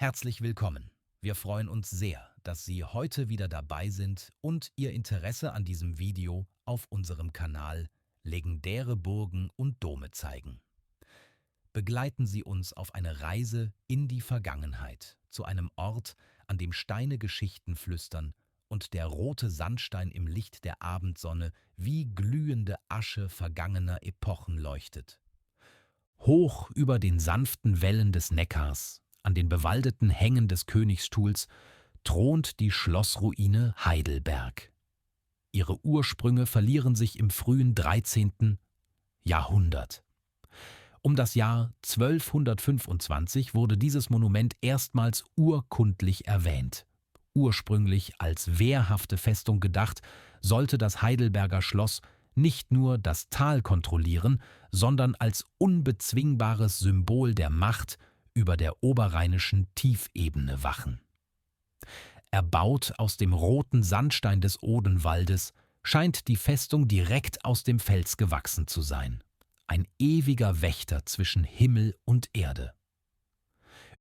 Herzlich willkommen. Wir freuen uns sehr, dass Sie heute wieder dabei sind und Ihr Interesse an diesem Video auf unserem Kanal Legendäre Burgen und Dome zeigen. Begleiten Sie uns auf eine Reise in die Vergangenheit, zu einem Ort, an dem Steine Geschichten flüstern und der rote Sandstein im Licht der Abendsonne wie glühende Asche vergangener Epochen leuchtet. Hoch über den sanften Wellen des Neckars, an den bewaldeten Hängen des Königstuhls, thront die Schlossruine Heidelberg. Ihre Ursprünge verlieren sich im frühen 13. Jahrhundert. Um das Jahr 1225 wurde dieses Monument erstmals urkundlich erwähnt. Ursprünglich als wehrhafte Festung gedacht, sollte das Heidelberger Schloss nicht nur das Tal kontrollieren, sondern als unbezwingbares Symbol der Macht über der oberrheinischen Tiefebene wachen. Erbaut aus dem roten Sandstein des Odenwaldes, scheint die Festung direkt aus dem Fels gewachsen zu sein. Ein ewiger Wächter zwischen Himmel und Erde.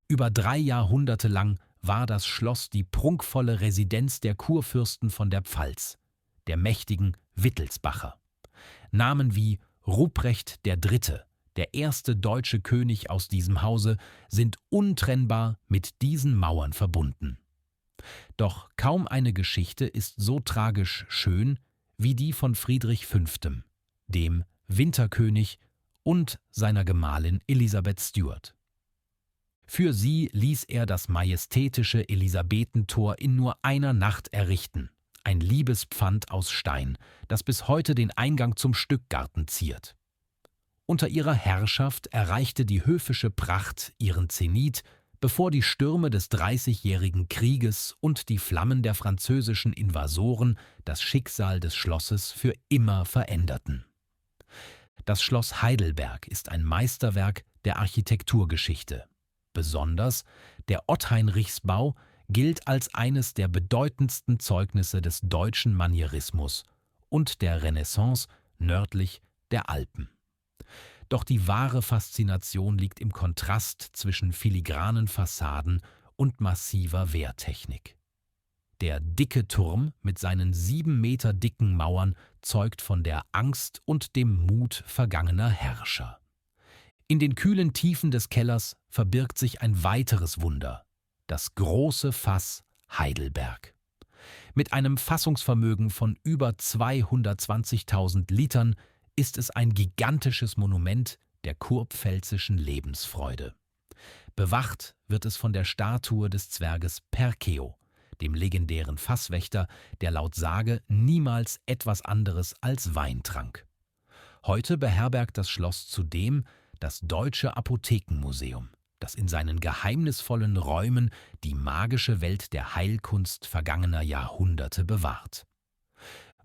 Über 3 Jahrhunderte lang war das Schloss die prunkvolle Residenz der Kurfürsten von der Pfalz, der mächtigen Wittelsbacher. Namen wie Ruprecht III., der erste deutsche König aus diesem Hause, sind untrennbar mit diesen Mauern verbunden. Doch kaum eine Geschichte ist so tragisch schön wie die von Friedrich V., dem Winterkönig, und seiner Gemahlin Elisabeth Stuart. Für sie ließ er das majestätische Elisabethentor in nur einer Nacht errichten, ein Liebespfand aus Stein, das bis heute den Eingang zum Stückgarten ziert. Unter ihrer Herrschaft erreichte die höfische Pracht ihren Zenit, bevor die Stürme des Dreißigjährigen Krieges und die Flammen der französischen Invasoren das Schicksal des Schlosses für immer veränderten. Das Schloss Heidelberg ist ein Meisterwerk der Architekturgeschichte. Besonders der Ottheinrichsbau gilt als eines der bedeutendsten Zeugnisse des deutschen Manierismus und der Renaissance nördlich der Alpen. Doch die wahre Faszination liegt im Kontrast zwischen filigranen Fassaden und massiver Wehrtechnik. Der dicke Turm mit seinen 7 Meter dicken Mauern zeugt von der Angst und dem Mut vergangener Herrscher. In den kühlen Tiefen des Kellers verbirgt sich ein weiteres Wunder, das große Fass Heidelberg. Mit einem Fassungsvermögen von über 220.000 Litern ist es ein gigantisches Monument der kurpfälzischen Lebensfreude. Bewacht wird es von der Statue des Zwerges Perkeo, dem legendären Fasswächter, der laut Sage niemals etwas anderes als Wein trank. Heute beherbergt das Schloss zudem das Deutsche Apothekenmuseum, das in seinen geheimnisvollen Räumen die magische Welt der Heilkunst vergangener Jahrhunderte bewahrt.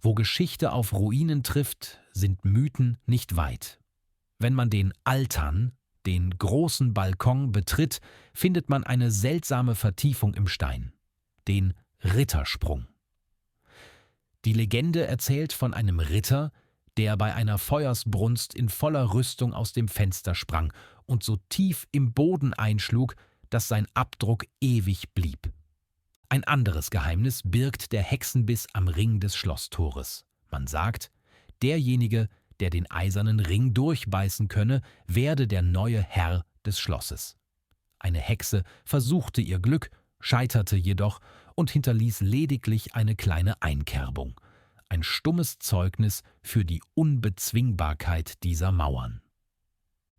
Wo Geschichte auf Ruinen trifft, sind Mythen nicht weit. Wenn man den Altan, den großen Balkon, betritt, findet man eine seltsame Vertiefung im Stein, den Rittersprung. Die Legende erzählt von einem Ritter, der bei einer Feuersbrunst in voller Rüstung aus dem Fenster sprang und so tief im Boden einschlug, dass sein Abdruck ewig blieb. Ein anderes Geheimnis birgt der Hexenbiss am Ring des Schlosstores. Man sagt, derjenige, der den eisernen Ring durchbeißen könne, werde der neue Herr des Schlosses. Eine Hexe versuchte ihr Glück, scheiterte jedoch und hinterließ lediglich eine kleine Einkerbung. Ein stummes Zeugnis für die Unbezwingbarkeit dieser Mauern.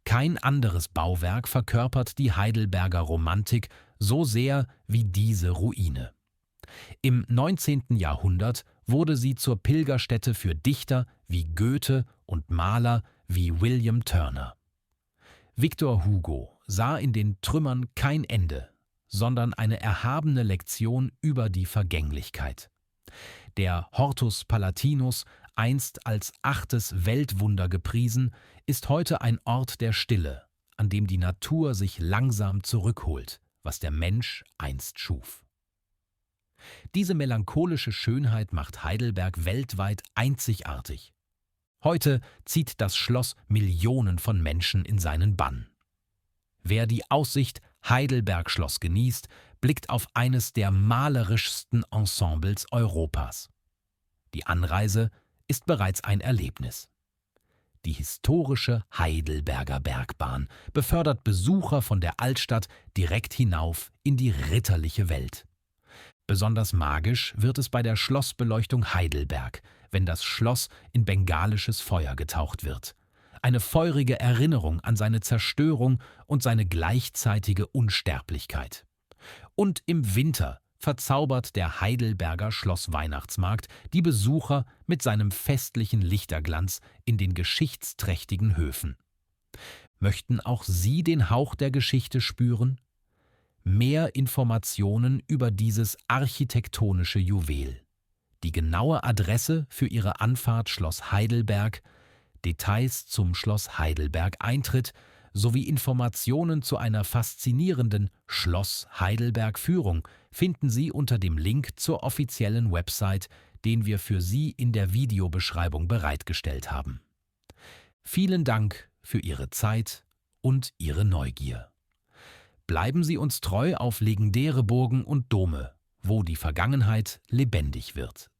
Kein anderes Bauwerk verkörpert die Heidelberger Romantik so sehr wie diese Ruine. Im 19. Jahrhundert wurde sie zur Pilgerstätte für Dichter wie Goethe und Maler wie William Turner. Victor Hugo sah in den Trümmern kein Ende, sondern eine erhabene Lektion über die Vergänglichkeit. Der Hortus Palatinus, einst als 8. Weltwunder gepriesen, ist heute ein Ort der Stille, an dem die Natur sich langsam zurückholt, was der Mensch einst schuf. Diese melancholische Schönheit macht Heidelberg weltweit einzigartig. Heute zieht das Schloss Millionen von Menschen in seinen Bann. Wer die Aussicht Heidelberg Schloss genießt, blickt auf eines der malerischsten Ensembles Europas. Die Anreise ist bereits ein Erlebnis. Die historische Heidelberger Bergbahn befördert Besucher von der Altstadt direkt hinauf in die ritterliche Welt. Besonders magisch wird es bei der Schlossbeleuchtung Heidelberg, wenn das Schloss in bengalisches Feuer getaucht wird. Eine feurige Erinnerung an seine Zerstörung und seine gleichzeitige Unsterblichkeit. Und im Winter verzaubert der Heidelberger Schlossweihnachtsmarkt die Besucher mit seinem festlichen Lichterglanz in den geschichtsträchtigen Höfen. Möchten auch Sie den Hauch der Geschichte spüren? Mehr Informationen über dieses architektonische Juwel. Die genaue Adresse für Ihre Anfahrt Schloss Heidelberg, Details zum Schloss Heidelberg Eintritt sowie Informationen zu einer faszinierenden Schloss Heidelberg-Führung finden Sie unter dem Link zur offiziellen Website, den wir für Sie in der Videobeschreibung bereitgestellt haben. Vielen Dank für Ihre Zeit und Ihre Neugier. Bleiben Sie uns treu auf legendäre Burgen und Dome, wo die Vergangenheit lebendig wird.